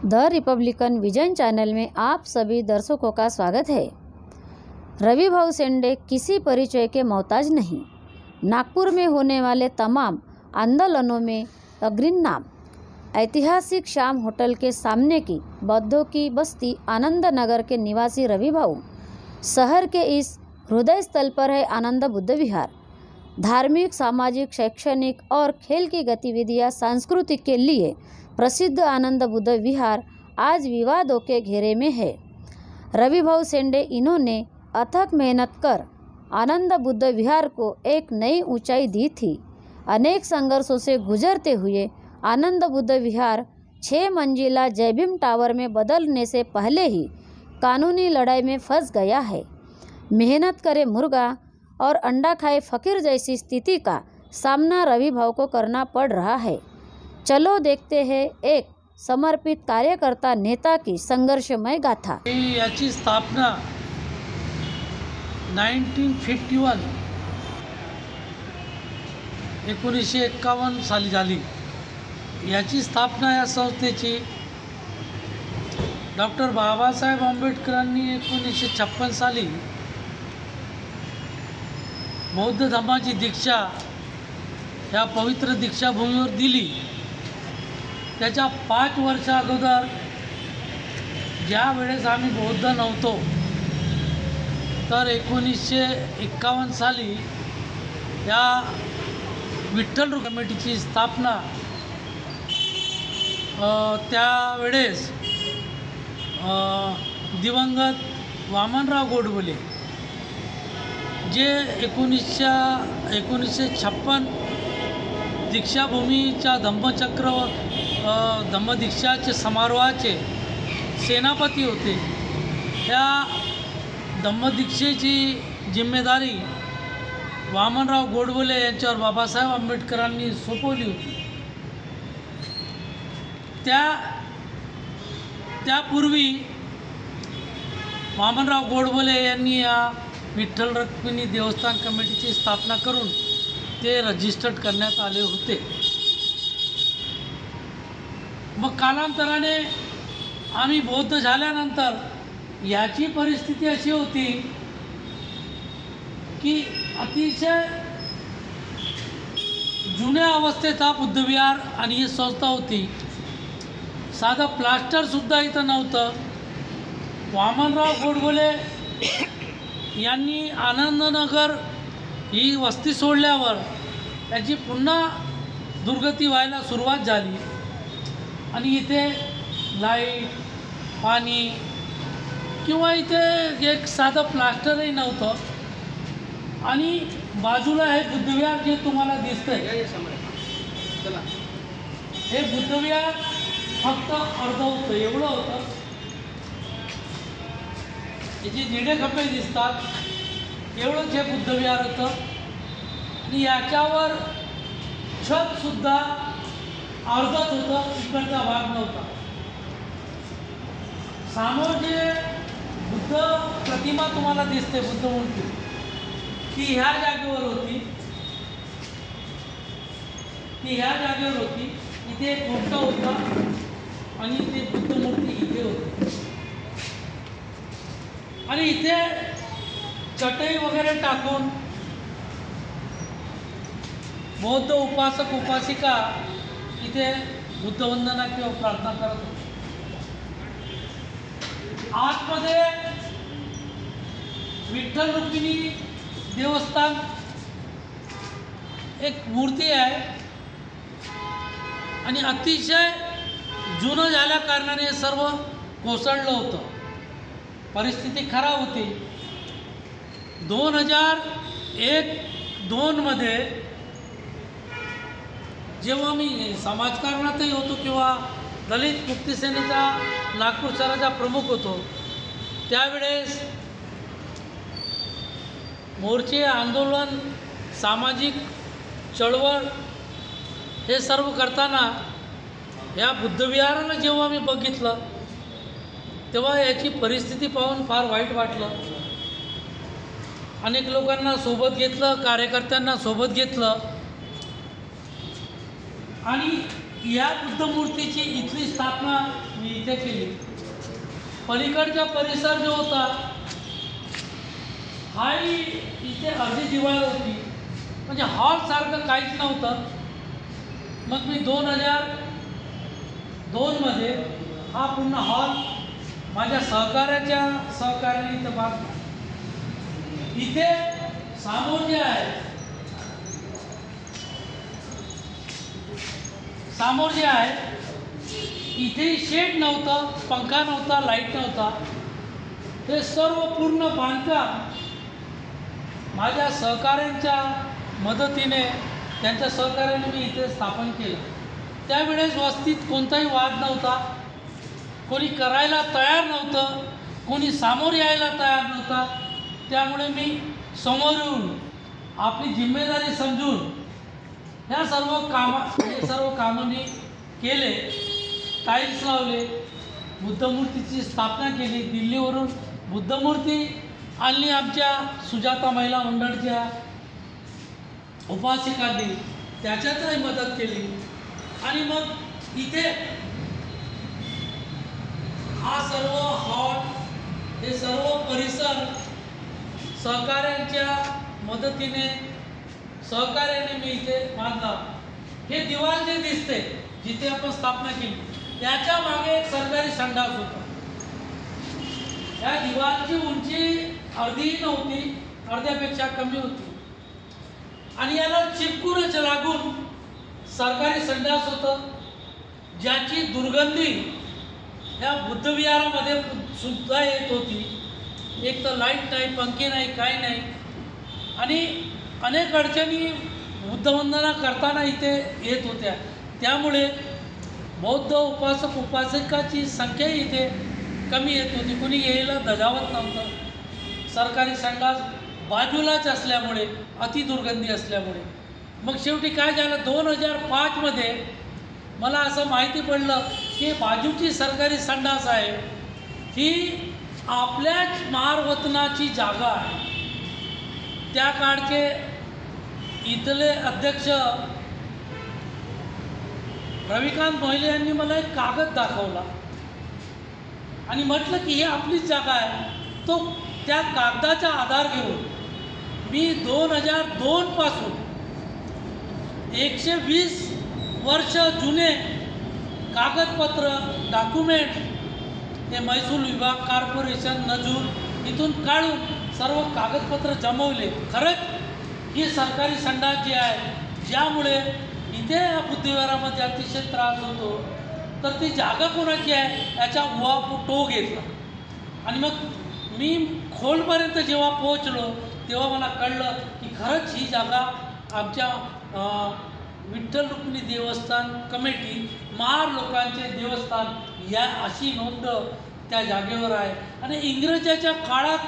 The Republican vision channel में आप सभी दर्शकों का स्वागत है। रवि भाऊ शेंडे किसी परिचय के मोहताज नहीं। नागपुर में होने वाले तमाम आंदोलनों में अग्रणी नाम। ऐतिहासिक श्याम होटल के सामने की बौद्धों की बस्ती आनंद नगर के निवासी रवि भाऊ शहर के इस हृदय स्थल पर है आनंद बुद्ध विहार। धार्मिक, सामाजिक, शैक्षणिक और खेल की गतिविधियां सांस्कृतिक के लिए प्रसिद्ध आनंद बुद्ध विहार आज विवादों के घेरे में है। रवि भाऊ शेंडे इन्होंने अथक मेहनत कर आनंद बुद्ध विहार को एक नई ऊंचाई दी थी। अनेक संघर्षों से गुजरते हुए आनंद बुद्ध विहार 6 मंजिला जय भीम टावर में बदलने से पहले ही कानूनी लड़ाई में फंस गया है। मेहनत करे मुर्गा और अंडा खाए फकीर जैसी स्थिति का सामना रवि भाऊ को करना पड़ रहा है। चलो देखते हैं एक समर्पित कार्यकर्ता नेता की संघर्षमय गाथा। याची स्थापना 1951 साली झाली। याची स्थापना या संस्थेची डॉक्टर बाबासाहेब आंबेडकरांनी 1956 साली बौद्ध धर्माची दीक्षा या पवित्र दीक्षाभूमीवर दिली। त्याच्या 5 वर्ष अगोदर ज्या वेळेस आम्ही बौद्ध नव्हतो तर 1951 साली या विठ्ठल कमिटीची स्थापना त्यावेळेस दिवंगत वामनराव गोडबोले जे 1956 दीक्षाभूमीच्या धम्मदीक्षाचे समारोहाचे सेनापती होते। त्या धम्मदीक्षेची जिम्मेदारी वामनराव गोडबोले यांच्यावर बाबासाहेब आंबेडकरांनी सोपवली होती। त्यापूर्वी वामनराव गोडबोले यांनी या विठ्ठल रुक्मिणी देवस्थान कमिटीची स्थापना करून ते रजिस्टर्ड करण्यात आले होते। मग कालांतराने आम्ही बौद्ध झाल्यानंतर याची परिस्थिती अशी होती की अतिशय जुन्या अवस्थेचा बुद्धविहार आणि ही संस्था होती। साधं प्लास्टरसुद्धा इथं नव्हतं। वामनराव गोडबोले यांनी आनंदनगर ही वस्ती सोडल्यावर त्याची पुन्हा दुर्गती व्हायला सुरुवात झाली आणि इथे लाईट, पाणी किंवा इथे एक साधं प्लास्टरही नव्हतं। आणि बाजूला हे बुद्धविहार जे तुम्हाला दिसतंय हे बुद्धविहार फक्त अर्ध होतं, एवढं होतं। याचे जिडे खंबे दिसतात एवढंच हे बुद्धविहार होतं आणि याच्यावर छतसुद्धा अर्धच होतं, इकडचा भाग नव्हता। समोर जे बुद्ध प्रतिमा तुम्हाला दिसते, बुद्ध मूर्ती, ती ह्या जागेवर होती, इथे एक मोठं होतं आणि ते बुद्ध मूर्ती इथे होती आणि इथे चटई वगैरे टाकून बौद्ध उपासक उपासिका इथे बुद्धवंदना किंवा प्रार्थना करत होते। आतमध्ये विठ्ठल रुक्मिणी देवस्थान एक मूर्ती आहे आणि अतिशय जुनं झाल्या कारणाने सर्व कोसळलं होतं, परिस्थिती खराब होती। 2001-2 मध्ये जेव्हा मी समाजकारणातही होतो किंवा दलित मुक्ती सेनेचा नागपूर शहराचा प्रमुख होतो, त्यावेळेस मोर्चे, आंदोलन, सामाजिक चळवळ हे सर्व करताना या बुद्धविहाराला जेव्हा मी बघितलं तेव्हा याची परिस्थिती पाहून फार वाईट वाटलं। अनेक लोकांना सोबत घेतलं, कार्यकर्त्यांना सोबत घेतलं आणि या बुद्ध मूर्तीची इथली स्थापना मी इथे केली. पलीकडचा परिसर जो होता हाही इथे अर्धी दिवाळ होती, म्हणजे हॉलसारखं काहीच नव्हतं. मग मी 2002 मध्ये हा पूर्ण हॉल माझ्या सहकार्याने इथं बांधला. इथे समोर जे आहे इथे शेड नव्हतं, पंखा नव्हता, लाईट नव्हता. हे सर्व पूर्ण बांधकाम माझ्या सहकाऱ्यांच्या मदतीने, त्यांच्या सहकार्याने मी इथे स्थापन केलं. त्यावेळेस वस्तीत कोणताही वाद नव्हता, कोणी करायला तयार नव्हतं, कोणी सामोर यायला तयार नव्हता. त्यामुळे मी समोर येऊन आपली जिम्मेदारी समजून हे सर्व कामं मी केले. टाईल्स लावले, बुद्धमूर्तीची स्थापना केली. दिल्लीवरून बुद्धमूर्ती आणली आमच्या सुजाता महिला मंडळच्या उपासिकांनी, त्याच्यातही मदत केली. आणि मग इथे हा सर्व हॉल, हे सर्व परिसर सहकाऱ्यांच्या मदतीने, सहकार्याने मी इथे बांधला. हे दिवाल जे दिसते जिथे आपण स्थापना केली, त्याच्या मागे एक सरकारी संडास होता. या दिवालची उंची अर्धीही नव्हती, अर्ध्यापेक्षा कमी होती. आणि याला चिपकूनच लागून सरकारी संडास होतं, ज्याची दुर्गंधी या बुद्धविहारामध्ये सुद्धा येत होती. एक तर लाईट नाही, पंखे नाही, काही नाही. आणि अनेक अडचणी बुद्धवंदना करताना इथे येत होत्या. त्यामुळे बौद्ध उपासक उपासिकाची संख्या इथे कमी येत होती, कुणी यायला धजावत नव्हतं. सरकारी संडास बाजूलाच असल्यामुळे, अतिदुर्गंधी असल्यामुळे मग शेवटी काय झालं, 2005 मध्ये मला असं माहिती पडलं की बाजूची सरकारी संडास आहे ही आपल्याच महारवतनाची जागा आहे. त्या काळचे इथले अध्यक्ष रविकांत मोहिले यांनी मला एक कागद दाखवला आणि म्हटलं की ही आपलीच जागा आहे. तो त्या कागदाचा आधार घेऊन मी 2002 पासून 120 वर्ष जुने कागदपत्र, डॉक्युमेंट हे महसूल विभाग, कॉर्पोरेशन, नजूर इथून काढून सर्व कागदपत्र जमवले. खरंच ही सरकारी संडास जी आहे, ज्यामुळे इथे या बुद्धविहारामध्ये अतिशय त्रास होतो, तर ती जागा कोणाची आहे याचा उहापोह घेतला. आणि मग मी खोलपर्यंत जेव्हा पोहोचलो तेव्हा मला कळलं की खरंच ही जागा आमच्या विठ्ठल रुक्मिणी देवस्थान कमिटी, महार लोकांचे देवस्थान या अशी नोंद त्या जागेवर आहे. आणि इंग्रजाच्या काळात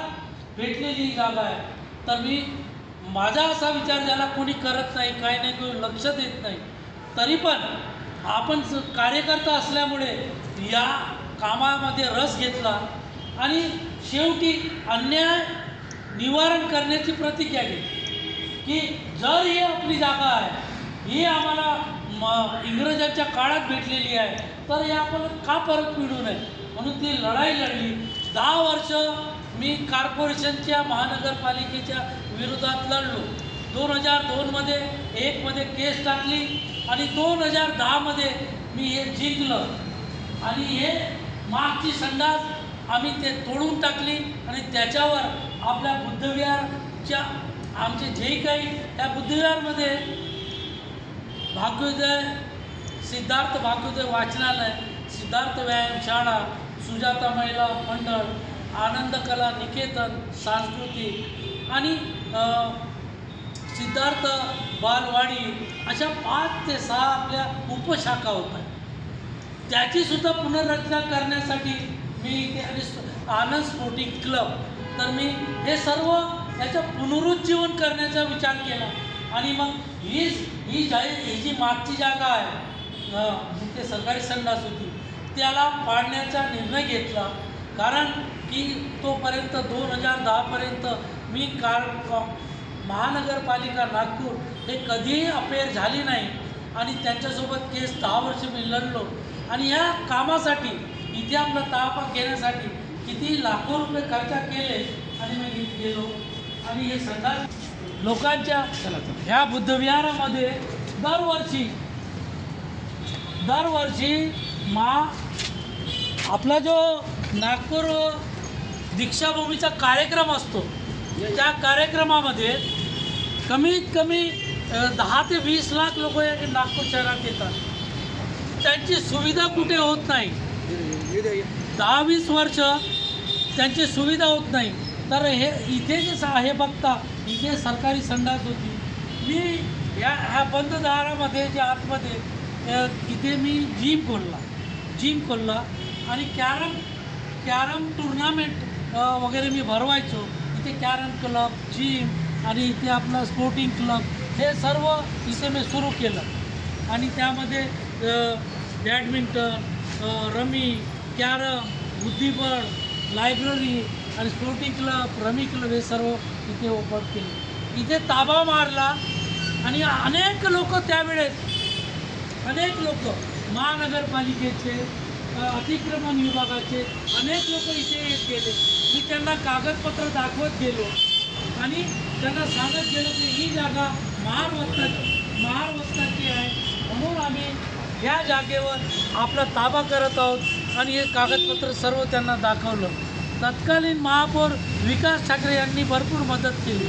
भेटलेली ही जागा आहे. तर माझा असा विचार झाला, कोणी करत नाही, काही नाही, कोणी लक्ष देत नाही. तरी पण आपण कार्यकर्ता असल्यामुळे या कामामध्ये रस घेतला आणि शेवटी अन्याय निवारण करण्याची प्रतिज्ञा घेतली की जर ही आपली जागा आहे, ही आम्हाला इंग्रजांच्या काळात भेटलेली आहे, तर हे आपल्याला का परत मिळू नये, म्हणून ती लढाई लढली. 10 वर्ष मी कॉर्पोरेशनच्या, महानगरपालिकेच्या विरोधात लढलो. 2002 मध्ये 1 मध्ये केस टाकली आणि 2010 मध्ये मी हे जिंकलं. आणि हे मागची संडास आम्ही ते तोडून टाकली आणि त्याच्यावर आपल्या बुद्धविहारच्या आमचे जे काही त्या बुद्धविहारमध्ये भाग्योदय, सिद्धार्थ भाग्योदय वाचनालय, सिद्धार्थ व्यायामशाळा, सुजाता महिला मंडळ, आनंद कला निकेतन सांस्कृतिक आणि सिद्धार्थ बालवाडी अशा 5 ते 6 आपल्या उपशाखा होत्या. त्याचीसुद्धा पुनर्रचना करण्यासाठी मी इथे आणि आनंद स्पोर्टिंग क्लब, तर मी हे सर्व याचं पुनरुज्जीवन करण्याचा विचार केला. आणि मग ही जी मागची जागा आहे जिथे सरकारी संडास होती त्याला पाडण्याचा निर्णय घेतला. कारण की तोपर्यंत 2010पर्यंत मी महानगरपालिका नागपूर हे कधीही अपेअर झाली नाही आणि त्यांच्यासोबत केस 10 वर्ष मी लढलो. आणि या कामासाठी इथे आपला ताबा घेण्यासाठी किती लाखो रुपये खर्च केले आणि मी इथे गेलो आणि हे संडास लोकांच्या ह्या बुद्धविहारामध्ये दरवर्षी आपला जो नागपूर दीक्षाभूमीचा कार्यक्रम असतो त्या कार्यक्रमामध्ये कमीत कमी 10 ते 20 लाख लोक या नागपूर शहरात येतात. त्यांची सुविधा कुठे होत नाही. 10-20 वर्ष त्यांची सुविधा होत नाही. तर हे इथे जे हे बघता इथे सरकारी संडास होती. मी ह्या बंद दारामध्ये जे आतमध्ये इथे मी जिम खोलला आणि कॅरम टुर्नामेंट वगैरे मी भरवायचो. इथे कॅरम क्लब, जिम आणि इथे आपला स्पोर्टिंग क्लब हे सर्व इथे मी सुरू केलं आणि त्यामध्ये बॅडमिंटन, रमी, कॅरम, बुद्धिबळ, लायब्ररी आणि स्पोर्टिंग क्लब, रमी क्लब हे सर्व इथे ओपन केले. इथे ताबा मारला आणि अनेक लोक महानगरपालिकेचे, अतिक्रमण विभागाचे अनेक लोक इथे येत गेले. मी त्यांना कागदपत्र दाखवत गेलो आणि त्यांना सांगत गेलो की ही जागा महारवस्ताची आहे, म्हणून आम्ही या जागेवर आपला ताबा करत आहोत आणि हे कागदपत्र सर्व त्यांना दाखवलं. तत्कालीन महापौर विकास ठाकरे यांनी भरपूर मदत केली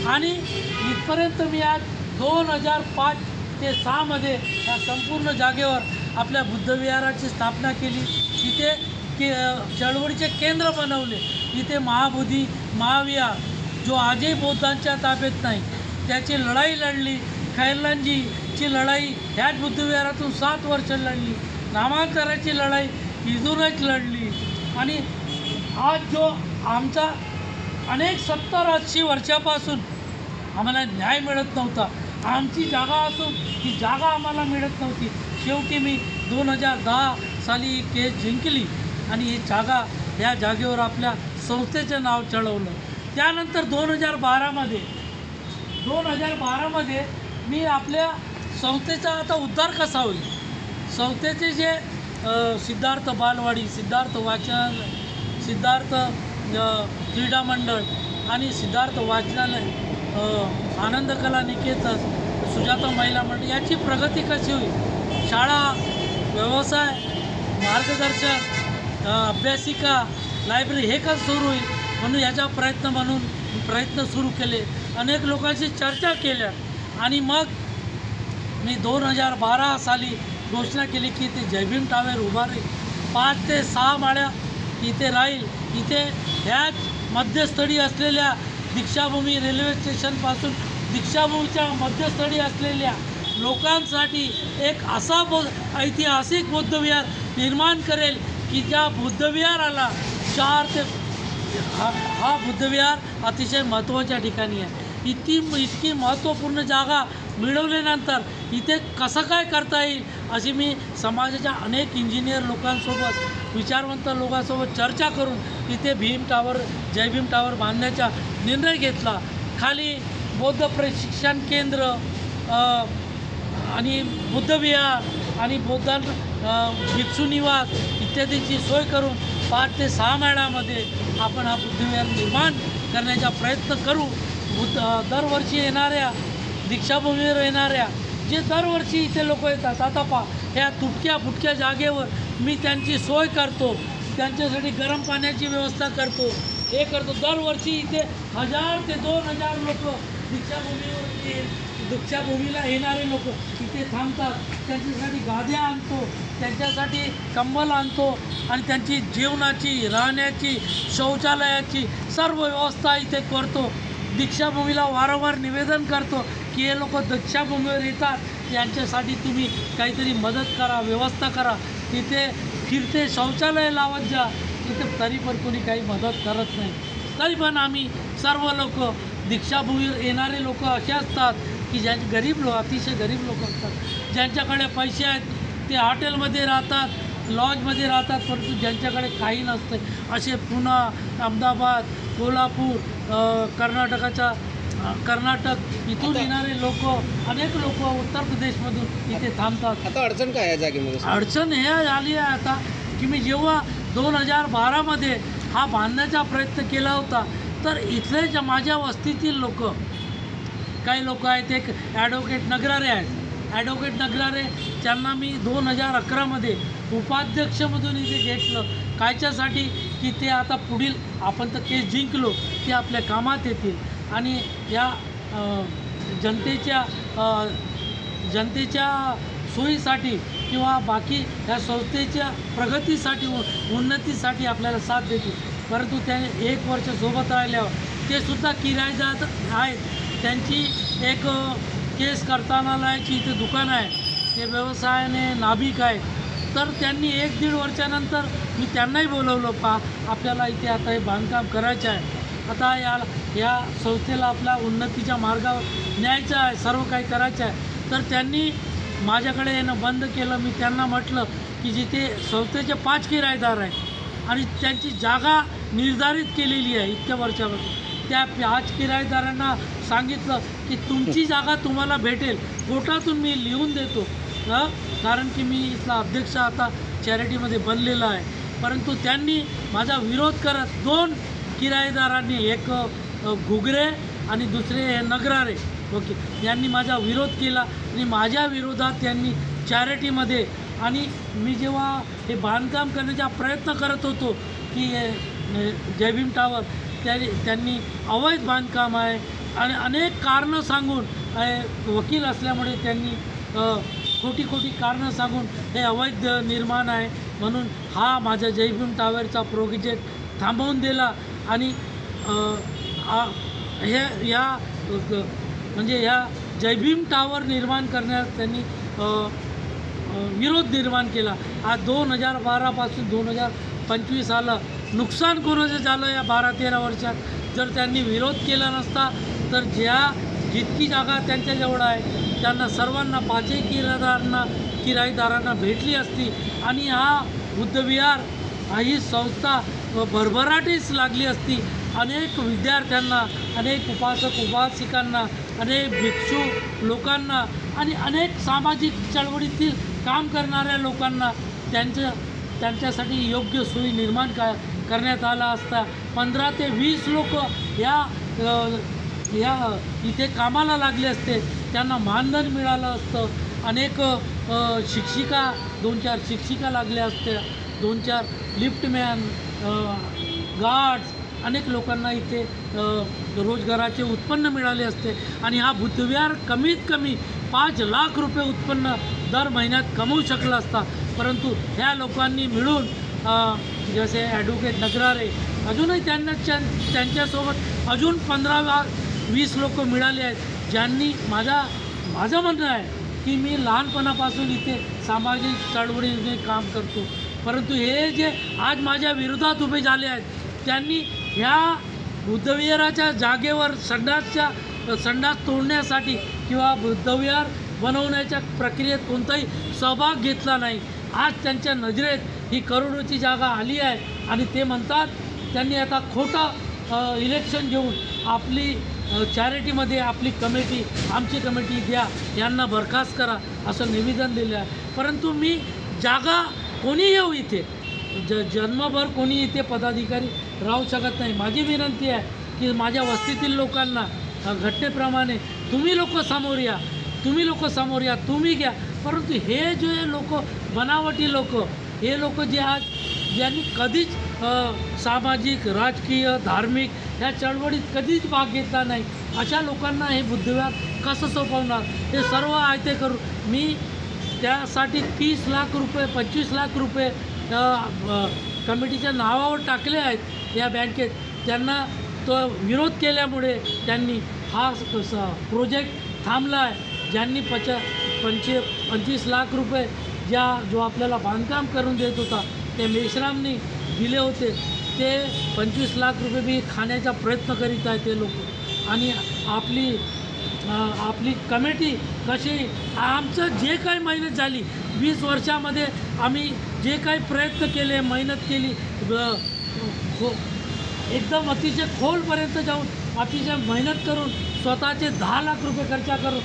आणि इथपर्यंत मी आज 2005 ते 6मध्ये या संपूर्ण जागेवर आपल्या बुद्धविहाराची स्थापना केली. इथे चळवळीचे केंद्र बनवले. इथे महाबोधी महाविहार जो आजही बौद्धांच्या ताब्यात नाही त्याची लढाई लढली. खैरलांजीची लढाई ह्याच बुद्धविहारातून 7 वर्ष लढली. नामांतराची लढाई इथूनच लढली आणि आज जो आमचा अनेक 70-80 वर्षापासून आम्हाला न्याय मिळत नव्हता. आमची जागा असून ती जागा आम्हाला मिळत नव्हती. शेवटी मी 2010 साली केस जिंकली आणि ही जागा या जागेवर आपल्या संस्थेचं नाव चढवलं. त्यानंतर 2012मध्ये मी आपल्या संस्थेचा आता उद्धार कसा होईल. संस्थेचे जे सिद्धार्थ बालवाडी, सिद्धार्थ वाचनालय, सिद्धार्थ क्रीडा मंडळ आणि सिद्धार्थ वाचनालय, आनंद कला निकेतन, सुजाता महिला मंडळ याची प्रगती कशी होईल. शाळा, व्यवसाय, मार्गदर्शन, अभ्यासिका, लायब्ररी हे कसं सुरू होईल म्हणून याचा प्रयत्न सुरू केले. अनेक लोकांशी चर्चा केल्या आणि मग मी 2012 साली घोषणा केली की ते जयभीम टावर उभारेल. 5 ते 6 माळ्या इथे राहील. इथे ह्याच मध्यस्थळी असलेल्या दीक्षाभूमी रेल्वे स्टेशनपासून दीक्षाभूमीच्या मध्यस्थळी असलेल्या लोकांसाठी एक असा ऐतिहासिक बौद्धविहार निर्माण करेल की ज्या बुद्धविहाराला 4 ते हा बुद्धविहार अतिशय महत्त्वाच्या ठिकाणी आहे. इतकी महत्त्वपूर्ण जागा मिळवल्यानंतर इथे कसं काय करता येईल अशी मी समाजाच्या अनेक इंजिनियर लोकांसोबत, विचारवंत लोकांसोबत चर्चा करून इथे जयभीम टावर बांधण्याचा निर्णय घेतला. खाली बौद्ध प्रशिक्षण केंद्र आणि बुद्धविहार आणि भिक्षू निवास इत्यादींची सोय करून 5 ते 6 महिन्यामध्ये आपण हा बुद्धविहार निर्माण करण्याचा प्रयत्न करू. दरवर्षी येणाऱ्या दीक्षाभूमीवर येणाऱ्या जे दरवर्षी इथे लोक येतात, आता पहा ह्या तुटक्या फुटक्या जागेवर मी त्यांची सोय करतो, त्यांच्यासाठी गरम पाण्याची व्यवस्था करतो, हे करतो. दरवर्षी इथे 1000 ते 2000 लोक दीक्षाभूमीला येणारे लोक इथे थांबतात. त्यांच्यासाठी गाद्या आणतो, त्यांच्यासाठी कंबल आणतो आणि त्यांची जेवणाची, राहण्याची, शौचालयाची सर्व व्यवस्था इथे करतो. दीक्षाभूमीला वारंवार निवेदन करतो की हे लोक दीक्षाभूमीवर येतात, यांच्यासाठी तुम्ही काहीतरी मदत करा, व्यवस्था करा. तिथे फिरते शौचालय लावत जा. तिथे तरी पण कोणी काही मदत करत नाही. तरी पण आम्ही सर्व लोक दीक्षाभूमीवर येणारे लोक असे असतात की ज्यांचे अतिशय गरीब लोक असतात. ज्यांच्याकडे पैसे आहेत ते हॉटेलमध्ये राहतात, लॉजमध्ये राहतात, परंतु ज्यांच्याकडे काही नसते असे पुणे, अहमदाबाद, कोल्हापूर, कर्नाटक इथून येणारे लोक, अनेक लोक उत्तर प्रदेशमधून इथे थांबतात. आता अडचण काय आहे जागेमध्ये? अडचण हे आली आहे आता की मी जेव्हा 2012मध्ये हा बांधण्याचा प्रयत्न केला होता, तर इथले ज्या माझ्या वस्तीतील लोक, काही लोक आहेत, एक ॲडव्होकेट नगरारे आहेत. ॲडव्होकेट नगरारे त्यांना मी 2011मध्ये उपाध्यक्षमधून इथे घेतलं. कायच्यासाठी? की ते आता पुढील आपण तर केस जिंकलो, ते आपल्या कामात येतील आणि या जनतेच्या सोयीसाठी किंवा बाकी ह्या संस्थेच्या प्रगतीसाठी उन्नतीसाठी आपल्याला साथ देतील. परंतु त्या 1 वर्ष सोबत राहिल्यावर ते सुद्धा किरायदार आहेत. त्यांची एक केस करतानाची इथे दुकान आहे, ते व्यवसायाने नाभिक आहेत. तर त्यांनी 1-1.5 वर्षानंतर मी त्यांनाही बोलवलं, आपल्याला इथे आता हे बांधकाम करायचं आहे, आता या संस्थेला आपल्या उन्नतीच्या मार्गावर न्यायचं आहे, सर्व काही करायचं आहे. तर त्यांनी माझ्याकडे येणं बंद केलं. मी त्यांना म्हटलं की जिथे संस्थेचे 5 किरायेदार आहेत आणि त्यांची जागा निर्धारित केलेली आहे इतक्या वर्षापासून, त्या 5 किरायेदारांना सांगितलं की तुमची जागा तुम्हाला भेटेल, कोर्टातून मी लिहून देतो, कारण की मी इथला अध्यक्ष आता चॅरिटीमध्ये बनलेला आहे. परंतु त्यांनी माझा विरोध करत 2 किरायेदारांनी, एक घुगरे आणि दुसरे हे नगरारे, ओके, यांनी माझा विरोध केला आणि माझ्या विरोधात त्यांनी चॅरिटीमध्ये, आणि मी जेव्हा हे बांधकाम करण्याचा प्रयत्न करत होतो की जय भीम टावर, त्यांनी अवैध बांधकाम आहे आणि अनेक कारणं सांगून, वकील असल्यामुळे त्यांनी खोटी कारणं सांगून हे अवैध निर्माण आहे म्हणून हा माझा जय भीम टावरचा प्रोजेक्ट थांबवून दिला. आणि ह्या जय भीम टावर निर्माण करण्यास त्यांनी विरोध निर्माण केला. आज 2012पासून 2025 आलं, नुकसान कोणाचं झालं या 12-13 वर्षात? जर त्यांनी विरोध केला नसता तर जितकी जागा त्यांच्याजवळ आहे त्यांना सर्वांना 5ही किरायेदारांना भेटली असती आणि हा बुद्धविहार, ही संस्था भरभराटीस लागली असती. अनेक विद्यार्थ्यांना, अनेक उपासिकांना, अनेक भिक्षू लोकांना आणि अनेक सामाजिक चळवळीतील काम करणाऱ्या लोकांना त्यांच्यासाठी योग्य सोयी निर्माण करण्यात आला असता. 15 ते 20 लोक या इथे कामाला लागले असते, त्यांना मानधन मिळालं असतं. अनेक शिक्षिका, 2-4 शिक्षिका लागल्या असत्या, 2-4 लिफ्टमॅन, गार्ड्स, अनेक लोकांना इथे रोजगाराचे उत्पन्न मिळाले असते आणि हा बुद्धविहार कमीत कमी 5 लाख रुपये उत्पन्न दर महिन्यात कमवू शकला असता. परंतु ह्या लोकांनी मिळून, जसे ॲडव्होकेट नगरारे, अजूनही त्यांच्यासोबत अजून 15-20 लोक मिळाले आहेत, ज्यांनी माझं म्हणणं आहे की मी लहानपणापासून इथे सामाजिक चळवळीने काम करतो. परंतु हे जे आज माझ्या विरोधात उभे झाले आहेत, त्यांनी ह्या बुद्धविहाराच्या जागेवर संडास तोडण्यासाठी किंवा बुद्धविहार बनवण्याच्या प्रक्रियेत कोणताही सहभाग घेतला नाही. आज त्यांच्या नजरेत ही करोडोची जागा आली आहे आणि ते म्हणतात त्यांनी आता खोटं इलेक्शन घेऊन आपली चॅरिटीमध्ये आपली कमिटी, आमची कमिटी द्या, यांना बरखास्त करा असं निवेदन दिलं आहे. परंतु मी जागा कोणी येऊ इथे, जन्मभर कोणी इथे पदाधिकारी राहू शकत नाही. माझी विनंती आहे की माझ्या वस्तीतील लोकांना घटनेप्रमाणे तुम्ही लोक समोर या, तुम्ही घ्या. परंतु हे जे लोक, बनावटी लोक, हे लोक जे आज ज्यांनी कधीच सामाजिक, राजकीय, धार्मिक ह्या चळवळीत कधीच भाग घेतला नाही, अशा लोकांना हे बुद्धविहार कसं सोपवणार? हे सर्व आयते करू. मी त्यासाठी 30 लाख रुपये, 25 लाख रुपये कमिटीच्या नावावर टाकले आहेत या बँकेत. त्यांना तो विरोध केल्यामुळे त्यांनी हा प्रोजेक्ट थांबला आहे. ज्यांनी 25 लाख रुपये जो आपल्याला बांधकाम करून देत होता ते मेश्रामनी दिले होते, ते 25 लाख रुपये बी खाण्याचा प्रयत्न करीत आहे ते लोक. आणि आपली कमिटी कशी, आमचं जे काही मेहनत झाली 20 वर्षामध्ये, आम्ही जे काही प्रयत्न केले, मेहनत केली, एकदम अतिशय खोलपर्यंत जाऊन अतिशय मेहनत करून स्वतःचे 10 लाख रुपये खर्च करून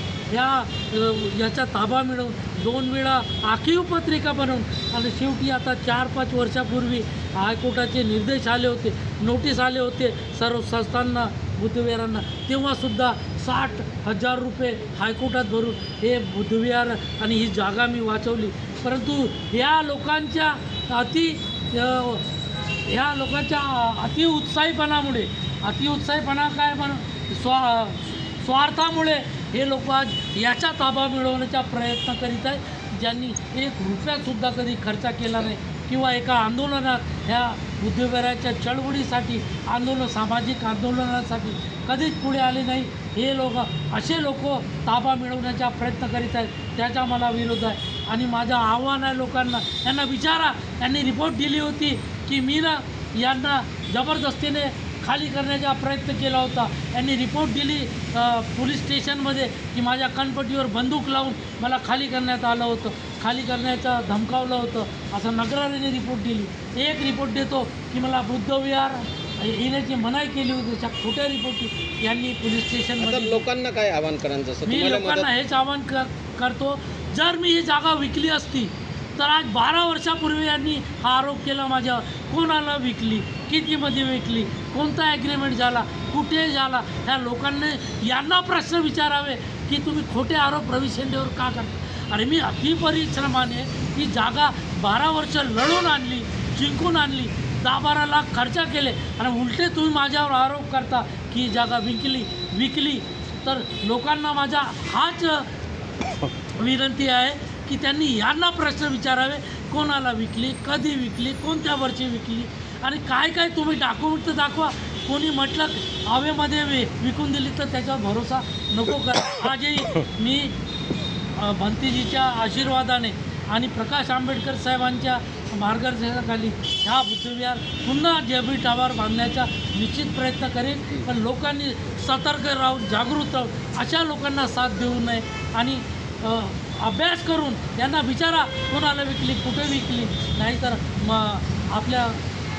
याचा ताबा मिळवून 2 वेळा आखीव पत्रिका बनवून आणि शेवटी आता 4-5 वर्षापूर्वी हायकोर्टाचे निर्देश आले होते, नोटीस आले होते सर्व संस्थांना, बुद्धविहारांना, तेव्हासुद्धा 60,000 रुपये हायकोर्टात भरून हे बुद्धविहार आणि ही जागा मी वाचवली. परंतु या लोकांच्या अतिउत्साहीपणा काय स्वार्थामुळे हे लोक आज याचा ताबा मिळवण्याचा प्रयत्न करीत आहेत, ज्यांनी 1 रुपयासुद्धा कधी खर्च केला नाही किंवा एका आंदोलनात ह्या बुद्धविहाराच्या चळवळीसाठी सामाजिक आंदोलनासाठी कधीच पुढे आले नाही. हे लोक असे ताबा मिळवण्याचा प्रयत्न करीत आहेत, त्याचा मला विरोध आहे. आणि माझं आव्हान आहे लोकांना, यांना विचारा, यांनी रिपोर्ट दिली होती की मी यांना जबरदस्तीने खाली करण्याचा प्रयत्न केला होता. यांनी रिपोर्ट दिली पोलीस स्टेशनमध्ये की माझ्या कणपटीवर बंदूक लावून मला खाली करण्यात आलं होतं, खाली करण्याचं धमकावलं होतं, असं नगराने रिपोर्ट दिली. एक रिपोर्ट देतो की मला बुद्धविहार येण्याची मनाई केली होती, अशा खोट्या रिपोर्टी यांनी पोलीस स्टेशनमध्ये. लोकांना काय आवाहन करा? जसं मी लोकांना हेच आवाहन करतो, जर मी ही जागा विकली असती तर आज 12 वर्षापूर्वी यांनी हा आरोप केला माझ्यावर. कोणाला विकली, कितीमध्ये विकली, कोणता ॲग्रीमेंट झाला, कुठे झाला, ह्या लोकांनी यांना प्रश्न विचारावे की तुम्ही खोटे आरोप रवी शेंडेवर का करता. अरे मी अतिपरिश्रमाने ही जागा 12 वर्ष लढून आणली, जिंकून आणली, 10-12 लाख खर्च केले आणि उलटे तुम्ही माझ्यावर आरोप करता की ही जागा विकली. तर लोकांना माझा हाच विनंती आहे की त्यांनी यांना प्रश्न विचारावे, कोणाला विकली, कधी विकली, कोणत्या वर्षी विकली आणि काय तुम्ही डॉक्युमेंट तर दाखवा. कोणी म्हटलं हवेमध्ये विकून दिली तर त्याच्यावर भरोसा नको करा. आजही मी भंतीजीच्या आशीर्वादाने आणि प्रकाश आंबेडकर साहेबांच्या मार्गदर्शनाखाली ह्या बुद्धविहार पुन्हा जेबी टावर बांधण्याचा निश्चित प्रयत्न करेन. पण लोकांनी सतर्क राहून, जागृत राहून अशा लोकांना साथ देऊ नये आणि अभ्यास करून यांना विचारा कोणाला विकली, कुठे विकली. नाहीतर आपल्या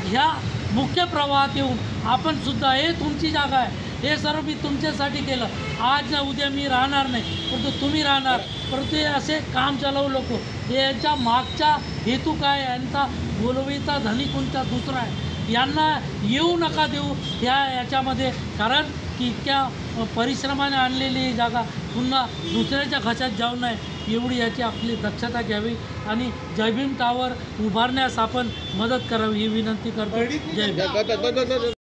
ह्या मुख्य प्रवाहात येऊन आपण सुद्धा हे तुमची जागा आहे, हे सर्व मी तुमच्यासाठी केलं, आज ना उद्या मी राहणार नाही, परंतु तुम्ही राहणार. परंतु हे असे काम चालवू लोक, हे यांच्या मागचा हेतू काय, यांचा बोलवीचा धनी कोणता दुसरा आहे, यांना येऊ नका देऊ याच्यामध्ये. कारण की इतक्या परिश्रमाने आणलेली ही जागा पुन्हा दुसऱ्याच्या घशात जाऊ नये एवढी याची आपली दक्षता घ्यावी आणि जय भीम टावर उभारण्यास आपण मदत करावी ही विनंती करतो. जय भीम.